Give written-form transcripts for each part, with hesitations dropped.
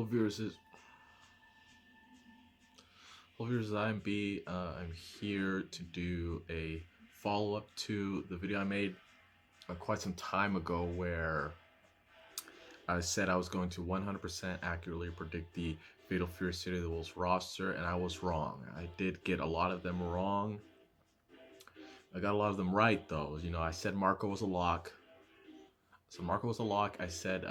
viewers is IMB. I'm here to do a follow-up to the video I made quite some time ago where I said I was going to 100% accurately predict the Fatal Fury City of the Wolves roster, and I was wrong. I did get a lot of them wrong. I got a lot of them right, though. You know, I said Marco was a lock. So Marco was a lock. I said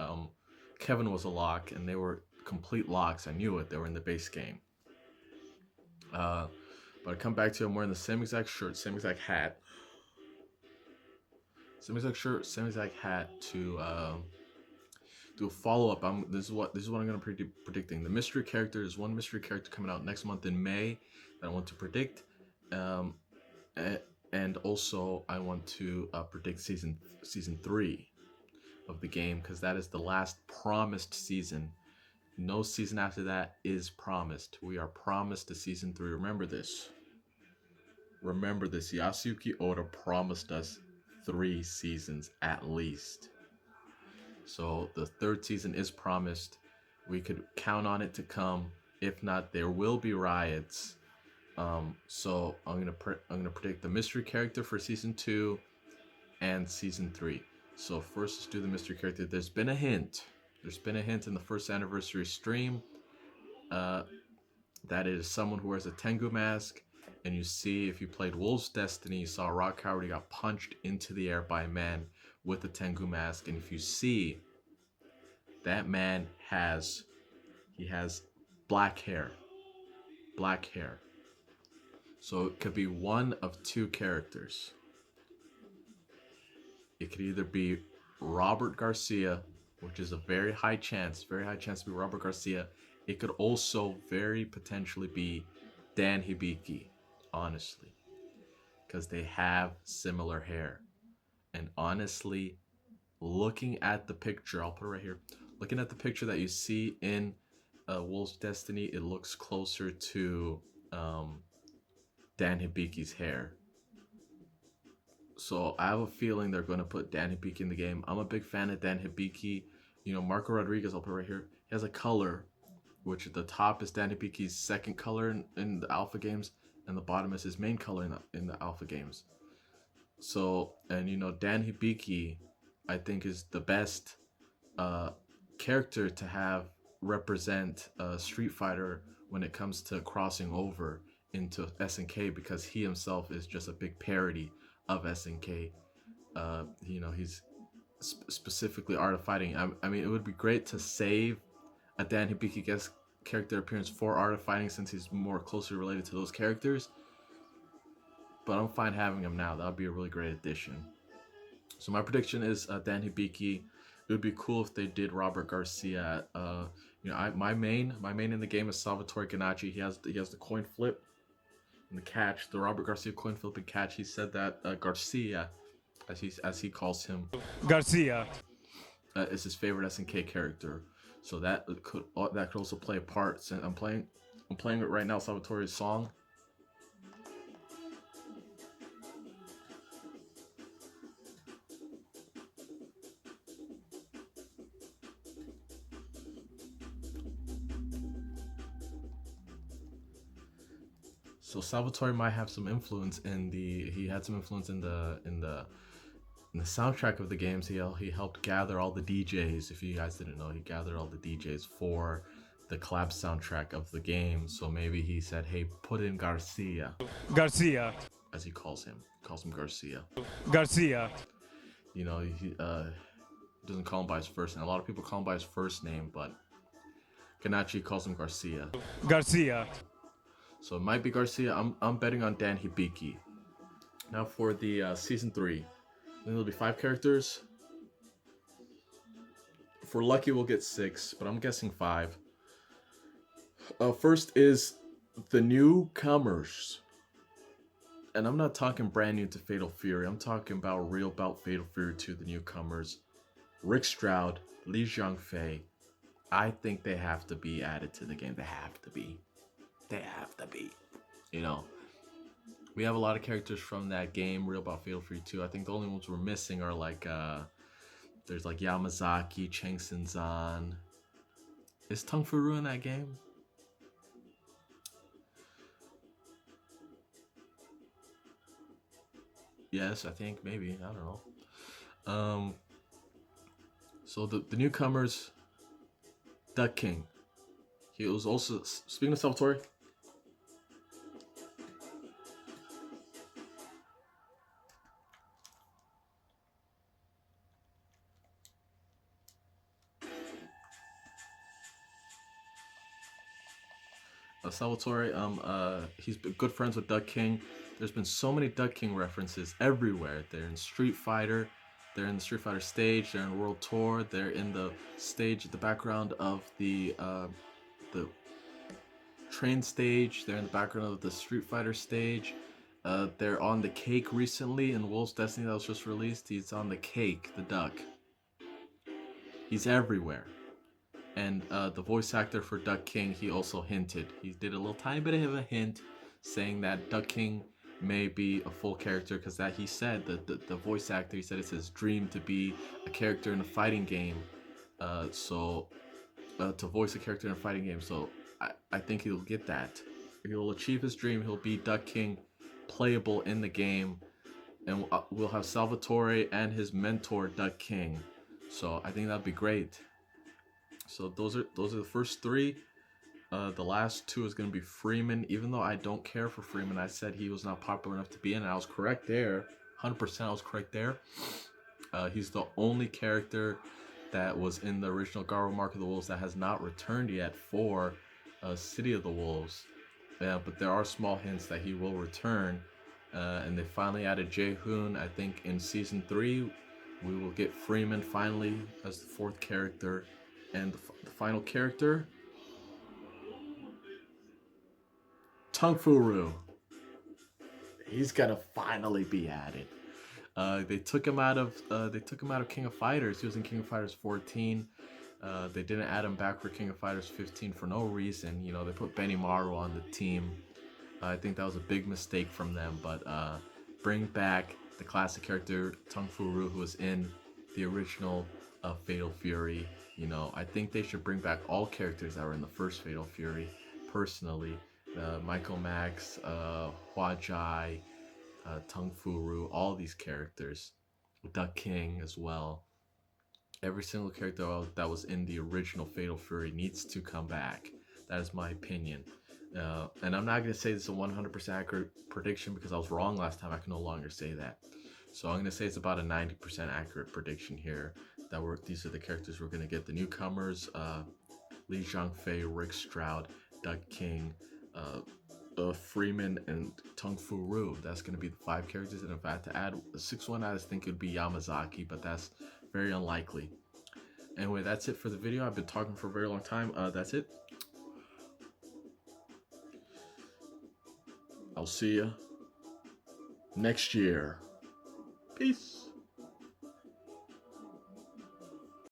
Kevin was a lock, and they were complete locks. I knew it. They were in the base game. But I come back to I'm wearing the same exact shirt, same exact hat. Same exact shirt, same exact hat to do a follow-up. This is what I'm gonna predicting. The mystery character is one mystery character coming out next month in May that I want to predict. And also I want to predict season 3 of the game, because that is the last promised season. No season after that is promised. We are promised to season 3. Remember this. Remember this. Yasuki Oda promised us 3 seasons at least. So the 3rd season is promised. We could count on it to come. If not, there will be riots. So I'm gonna predict the mystery character for season 2 and season 3. So first, let's do the mystery character. There's been a hint. There's been a hint in the first anniversary stream that it is someone who wears a Tengu mask. And you see, if you played Wolves Destiny, you saw Rock Howard got punched into the air by a man with a Tengu mask. And if you see, that man has black hair. Black hair. So it could be one of 2 characters. It could either be Robert Garcia, which is a very high chance to be Robert Garcia. It could also very potentially be Dan Hibiki, honestly, because they have similar hair. And honestly, looking at the picture, I'll put it right here. Looking at the picture that you see in Wolves Destiny, it looks closer to Dan Hibiki's hair. So I have a feeling they're going to put Dan Hibiki in the game. I'm a big fan of Dan Hibiki. You know, Marco Rodriguez, I'll put it right here. He has a color, which at the top is Dan Hibiki's second color in the alpha games, and the bottom is his main color in the alpha games. So, and you know, Dan Hibiki, I think, is the best character to have represent Street Fighter when it comes to crossing over into SNK, because he himself is just a big parody of SNK. You know, he's specifically Art of Fighting. I mean, it would be great to save a Dan Hibiki guest character appearance for Art of Fighting, since he's more closely related to those characters. But I'm fine having him now. That would be a really great addition. So my prediction is Dan Hibiki. It would be cool if they did Robert Garcia. You know, my main in the game is Salvatore Ganacci. He has the coin flip and the catch, the Robert Garcia coin flip and catch. He said that Garcia, as he calls him, Garcia, is his favorite SNK character. So that could also play a part. So I'm playing it right now, Salvatore's song. So Salvatore might have some influence in the soundtrack of the games. He helped gather all the DJs. If you guys didn't know, he gathered all the DJs for the collab soundtrack of the game. So maybe he said, "Hey, put in Garcia." Garcia, as he calls him. He calls him Garcia. Garcia. You know, he doesn't call him by his first name. A lot of people call him by his first name, but Ganacci calls him Garcia. Garcia. So it might be Garcia. I'm betting on Dan Hibiki. Now for the season 3. Then there'll be 5 characters. For lucky, we'll get 6, but I'm guessing 5. First is the newcomers. And I'm not talking brand new to Fatal Fury. I'm talking about real about Fatal Fury 2, the newcomers. Rick Stroud, Li Zhangfei. I think they have to be added to the game. They have to be. You know, we have a lot of characters from that game, Real About Fatal Fury 2. I think the only ones we're missing are like, there's like Yamazaki, Cheng Sinzan, Is Tung Fu in that game? Yes, I think maybe. I don't know. So the newcomers, Duck King. He was also, speaking of Salvatore. Salvatore, he's been good friends with Duck King. There's been so many Duck King references everywhere. They're in Street Fighter, they're in the Street Fighter stage, they're in World Tour, they're in the stage at the background of the train stage, they're in the background of the Street Fighter stage. They're on the cake recently in Wolf's Destiny that was just released. He's on the cake, the duck. He's everywhere. And the voice actor for Duck King, he also hinted. He did a little tiny bit of a hint saying that Duck King may be a full character because that he said that the voice actor, he said it's his dream to be a character in a fighting game. To voice a character in a fighting game. So I think he'll get that. He'll achieve his dream. He'll be Duck King, playable in the game. And we'll have Salvatore and his mentor, Duck King. So I think that'd be great. So those are the first three. The last two is going to be Freeman. Even though I don't care for Freeman, I said he was not popular enough to be in. And I was correct there. 100% I was correct there. He's the only character that was in the original Garou Mark of the Wolves that has not returned yet for City of the Wolves. But there are small hints that he will return. And they finally added Jae-hoon. I think in Season 3, we will get Freeman finally as the fourth character. And the final character, Tung Fu. He's gonna finally be added. They took him out of King of Fighters. He was in King of Fighters 14. They didn't add him back for King of Fighters 15 for no reason. You know, they put Benny Maru on the team. I think that was a big mistake from them. But bring back the classic character Tung Fu, who was in the original Fatal Fury. You know, I think they should bring back all characters that were in the first Fatal Fury. Personally, Michael Max, Hua Jai, Tung Fu, all these characters, Duck King as well. Every single character that was in the original Fatal Fury needs to come back. That is my opinion. And I'm not going to say this is a 100% accurate prediction because I was wrong last time. I can no longer say that. So I'm going to say it's about a 90% accurate prediction here. These are the characters we're going to get. The newcomers, Li Zhangfei, Rick Stroud, Duck King, Freeman, and Tung Fu. That's going to be the 5 characters. And if I had to add a 6th one, I just think it would be Yamazaki, but that's very unlikely. Anyway, that's it for the video. I've been talking for a very long time. That's it. I'll see you next year. Peace.